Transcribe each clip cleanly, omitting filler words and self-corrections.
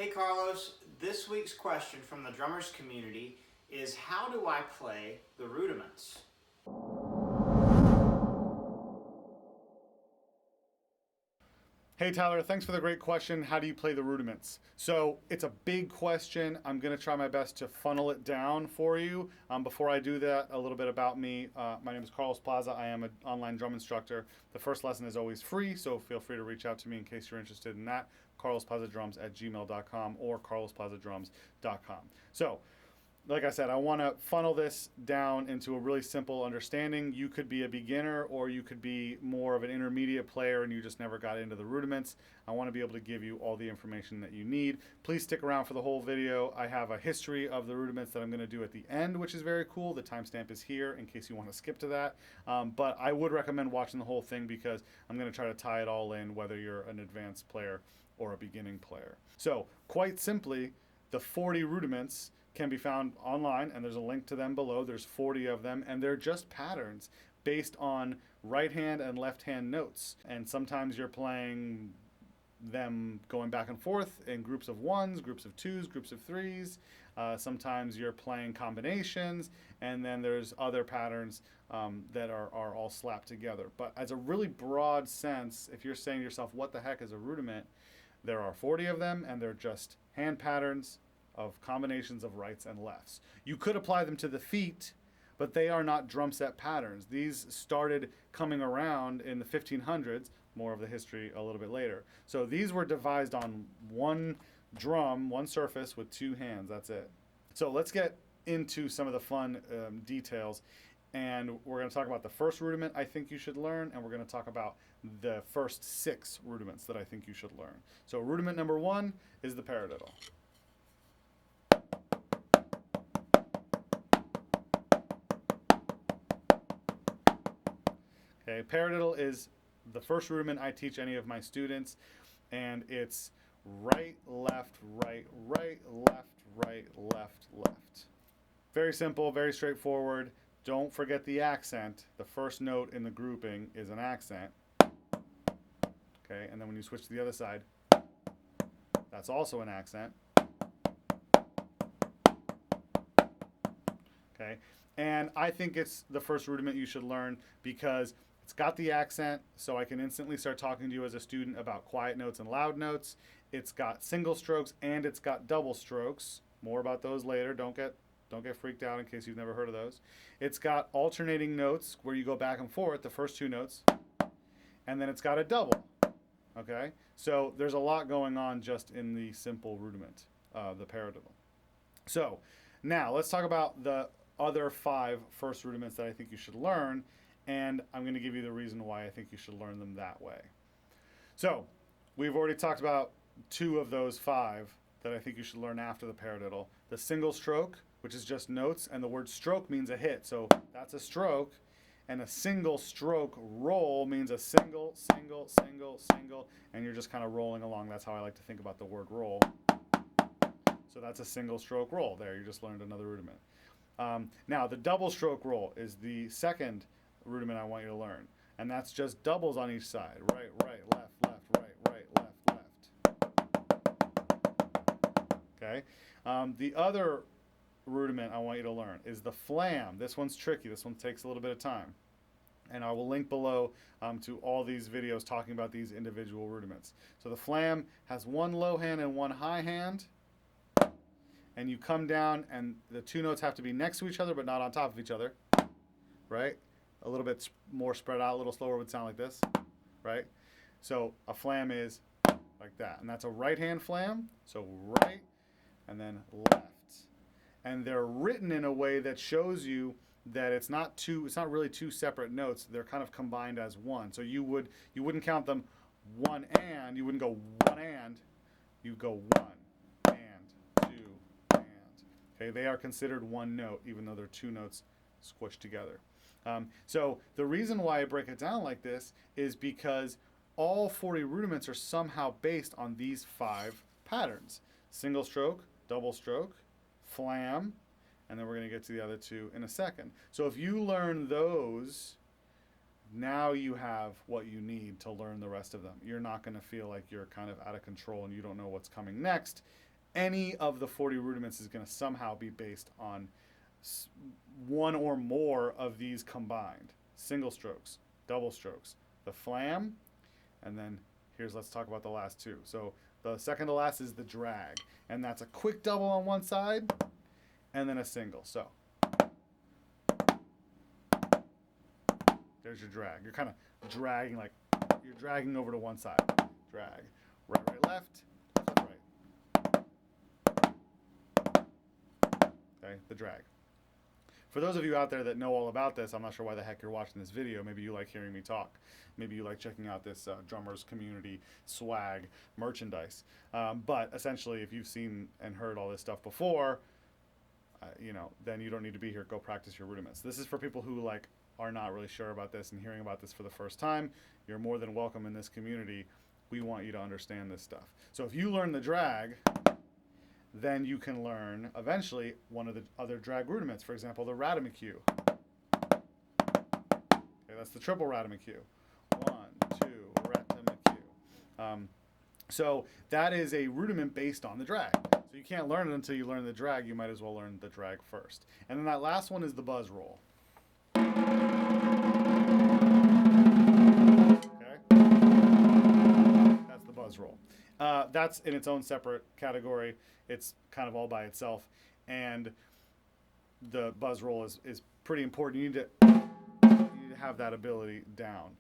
Hey Carlos, this week's question from the drummers community is how do I play the rudiments? Hey Tyler, thanks for the great question. How do you play the rudiments? So it's a big question. I'm going to try my best to funnel it down for you. Before I do that, a little bit about me. My name is Carlos Plaza. I am an online drum instructor. The first lesson is always free, so feel free to reach out to me in case you're interested in that. carlosplazadrums@gmail.com or carlosplazadrums.com. So, like I said, I want to funnel this down into a really simple understanding. You could be a beginner or you could be more of an intermediate player and you just never got into the rudiments. I want to be able to give you all the information that you need. Please stick around for the whole video. I have a history of the rudiments that I'm going to do at the end, which is very cool. The timestamp is here in case you want to skip to that. But I would recommend watching the whole thing because I'm going to try to tie it all in, whether you're an advanced player or a beginning player. So, quite simply, the 40 rudiments can be found online, and there's a link to them below. There's 40 of them, and they're just patterns based on right hand and left hand notes. And sometimes you're playing them going back and forth in groups of ones, groups of twos, groups of threes. Sometimes you're playing combinations, and then there's other patterns that are all slapped together. But as a really broad sense, if you're saying to yourself, what the heck is a rudiment? There are 40 of them, and they're just hand patterns of combinations of rights and lefts. You could apply them to the feet, but they are not drum set patterns. These started coming around in the 1500s, more of the history a little bit later. So these were devised on one drum, one surface with two hands, that's it. So let's get into some of the fun details. And we're going to talk about the first rudiment I think you should learn, and we're going to talk about the first 6 rudiments that I think you should learn. So rudiment number 1 is the paradiddle. Okay, paradiddle is the first rudiment I teach any of my students, and it's right, left, right, right, left, right, left, left. Very simple, very straightforward. Don't forget the accent. The first note in the grouping is an accent. Okay, and then when you switch to the other side, that's also an accent. Okay, and I think it's the first rudiment you should learn because it's got the accent, so I can instantly start talking to you as a student about quiet notes and loud notes. It's got single strokes and it's got double strokes. More about those later. Don't get freaked out in case you've never heard of those. It's got alternating notes where you go back and forth, the first 2 notes, and then it's got a double. Okay, so there's a lot going on just in the simple rudiment, the paradiddle. So now let's talk about the other 5 first rudiments that I think you should learn, and I'm going to give you the reason why I think you should learn them that way. So we've already talked about 2 of those 5 that I think you should learn after the paradiddle. The single stroke, which is just notes, and the word stroke means a hit, so that's a stroke. And a single stroke roll means a single, single, single, single, and you're just kind of rolling along. That's how I like to think about the word roll. So that's a single stroke roll. There, you just learned another rudiment. Now, the double stroke roll is the second rudiment I want you to learn, and that's just doubles on each side. Right, right, left, left, right, right, left, left. Okay? The other rudiment I want you to learn is the flam. This one's tricky. This one takes a little bit of time. And I will link below to all these videos talking about these individual rudiments. So the flam has one low hand and one high hand. And you come down and the 2 notes have to be next to each other but not on top of each other. Right? A little bit more spread out, a little slower would sound like this. Right? So a flam is like that. And that's a right hand flam. So right and then left. And they're written in a way that shows you that it's not really 2 separate notes. They're kind of combined as one. So you wouldn't count them 1 and, you wouldn't go 1 and, you go 1 and 2 and. Okay, they are considered one note even though they're 2 notes squished together. So the reason why I break it down like this is because all 40 rudiments are somehow based on these 5 patterns. Single stroke, double stroke, flam, and then we're going to get to the other 2 in a second. So if you learn those, now you have what you need to learn the rest of them. You're not going to feel like you're kind of out of control and you don't know what's coming next. any of the 40 rudiments is going to somehow be based on one or more of these combined. Single strokes, double strokes, the flam, and then let's talk about the last two. So the second to last is the drag, and that's a quick double on one side, and then a single. So there's your drag. You're kind of dragging, like you're dragging over to one side. Drag. Right, right, left, left, right. Okay, the drag. For those of you out there that know all about this, I'm not sure why the heck you're watching this video. Maybe you like hearing me talk. Maybe you like checking out this drummers community swag merchandise. But essentially, if you've seen and heard all this stuff before, then you don't need to be here. Go practice your rudiments. This is for people who are not really sure about this and hearing about this for the first time. You're more than welcome in this community. We want you to understand this stuff. So if you learn the drag, then you can learn eventually one of the other drag rudiments. For example, the Radimental. Okay, that's the triple Radimental. 1, 2, Radimental. So that is a rudiment based on the drag. So you can't learn it until you learn the drag. You might as well learn the drag first. And then that last one is the buzz roll. Buzz roll. That's in its own separate category. It's kind of all by itself, and the buzz roll is pretty important. You need to have that ability down.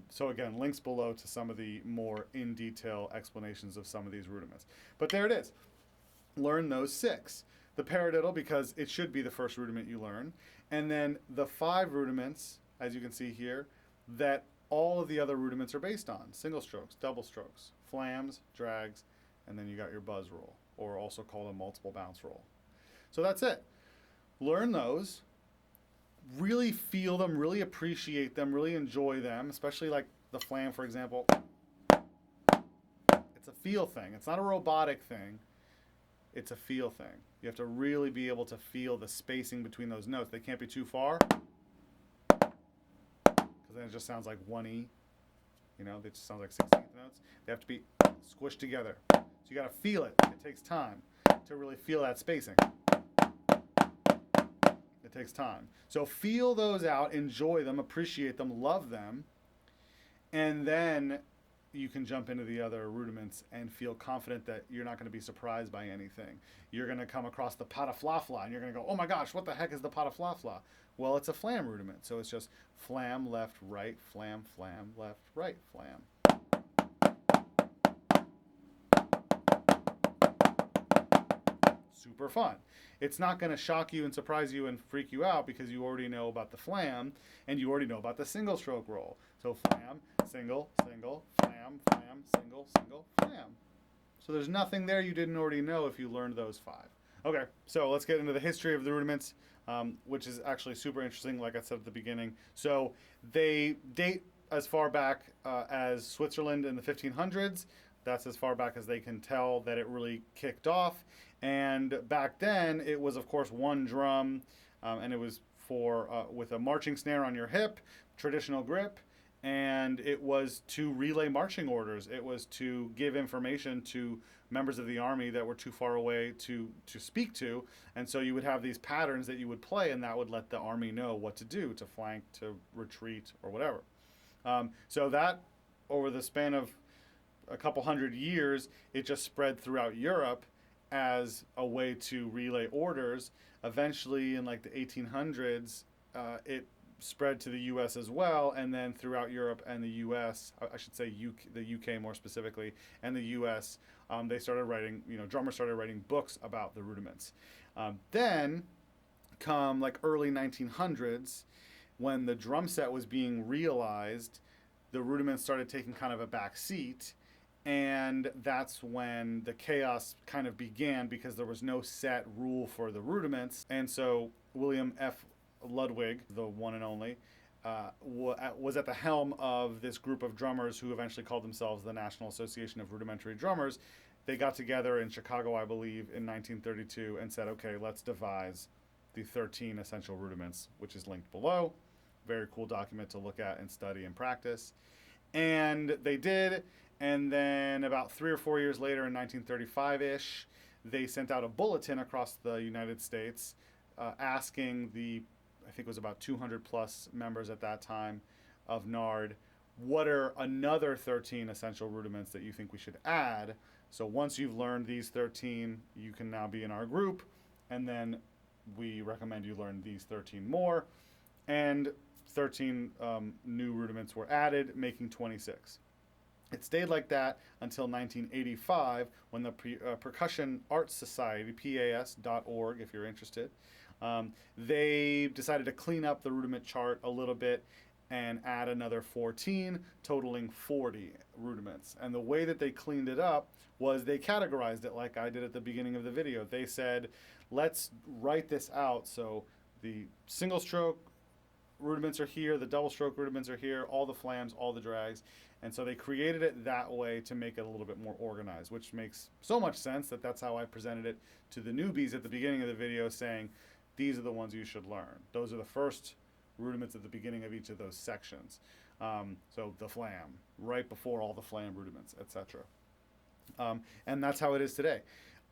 So again, links below to some of the more in detail explanations of some of these rudiments. But there it is. Learn those 6. The paradiddle, because it should be the first rudiment you learn, and then the 5 rudiments, as you can see here, that all of the other rudiments are based on. Single strokes, double strokes, flams, drags, and then you got your buzz roll, or also called a multiple bounce roll. So that's it. Learn those, really feel them, really appreciate them, really enjoy them, especially like the flam, for example. It's a feel thing. It's not a robotic thing. It's a feel thing. You have to really be able to feel the spacing between those notes. They can't be too far, then it just sounds like 1E. They just sound like 16th notes. They have to be squished together. So you got to feel it. It takes time to really feel that spacing. It takes time. So feel those out, enjoy them, appreciate them, love them, and then you can jump into the other rudiments and feel confident that you're not going to be surprised by anything. You're going to come across the patafla-fla, and you're going to go, oh my gosh, what the heck is the patafla-fla? Well, it's a flam rudiment, so it's just flam, left, right, flam, flam, left, right, flam. Super fun. It's not going to shock you and surprise you and freak you out because you already know about the flam and you already know about the single stroke roll. So flam, single, single, flam, flam, single, single, flam. So there's nothing there you didn't already know if you learned those 5. Okay, so let's get into the history of the rudiments, which is actually super interesting, like I said at the beginning. So they date as far back as Switzerland in the 1500s. That's as far back as they can tell that it really kicked off. And back then, it was, of course, one drum, and it was with a marching snare on your hip, traditional grip, and it was to relay marching orders. It was to give information to members of the army that were too far away to speak to, and so you would have these patterns that you would play, and that would let the army know what to do, to flank, to retreat, or whatever. So that, over the span of a couple hundred years, it just spread throughout Europe as a way to relay orders. Eventually, in like the 1800s, it spread to the U.S. as well, and then throughout Europe and the U.S., I should say the U.K. more specifically, and the U.S., they started writing, drummers started writing books about the rudiments. Then come like early 1900s, when the drum set was being realized, the rudiments started taking kind of a back seat, and that's when the chaos kind of began because there was no set rule for the rudiments. And so William F. Ludwig, the one and only, was at the helm of this group of drummers who eventually called themselves the National Association of Rudimentary Drummers. They got together in Chicago, I believe, in 1932 and said, okay, let's devise the 13 essential rudiments, which is linked below. Very cool document to look at and study and practice. And they did. And then about 3 or 4 years later, in 1935-ish, they sent out a bulletin across the United States asking I think it was about 200 plus members at that time of NARD, what are another 13 essential rudiments that you think we should add? So once you've learned these 13, you can now be in our group, and then we recommend you learn these 13 more, and 13 new rudiments were added, making 26. It stayed like that until 1985, when the Percussive Art Society, PAS.org, if you're interested, they decided to clean up the rudiment chart a little bit and add another 14, totaling 40 rudiments. And the way that they cleaned it up was they categorized it like I did at the beginning of the video. They said, let's write this out. So the single stroke rudiments are here, the double stroke rudiments are here, all the flams, all the drags. And so they created it that way to make it a little bit more organized, which makes so much sense that that's how I presented it to the newbies at the beginning of the video, saying, these are the ones you should learn. Those are the first rudiments at the beginning of each of those sections. So the flam, right before all the flam rudiments, etc. And that's how it is today.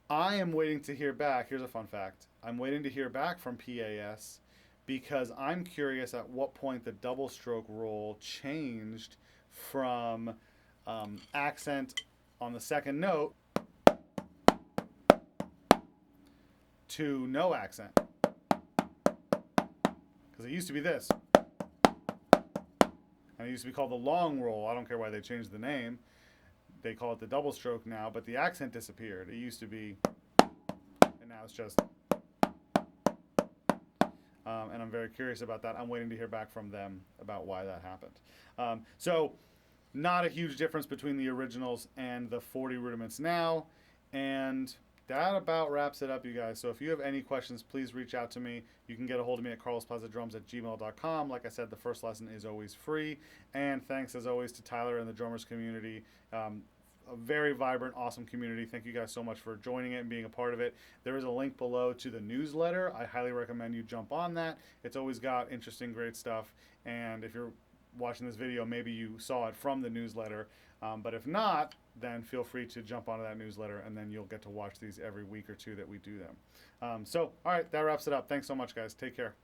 I am waiting to hear back. Here's a fun fact. I'm waiting to hear back from PAS because I'm curious at what point the double stroke rule changed from accent on the second note to no accent. Because it used to be this. And it used to be called the long roll. I don't care why they changed the name. They call it the double stroke now, but the accent disappeared. It used to be, and now it's just. And I'm very curious about that. I'm waiting to hear back from them about why that happened. So, not a huge difference between the originals and the 40 rudiments now. And that about wraps it up, you guys. So if you have any questions, please reach out to me. You can get a hold of me at carlosplazadrums@gmail.com. Like I said, the first lesson is always free. And thanks, as always, to Tyler and the drummers community. A very vibrant, awesome community. Thank you guys so much for joining it and being a part of it. There is a link below to the newsletter. I highly recommend you jump on that. It's always got interesting, great stuff. And if you're watching this video, maybe you saw it from the newsletter. But if not, then feel free to jump onto that newsletter, and then you'll get to watch these every week or two that we do them. All right, that wraps it up. Thanks so much, guys. Take care.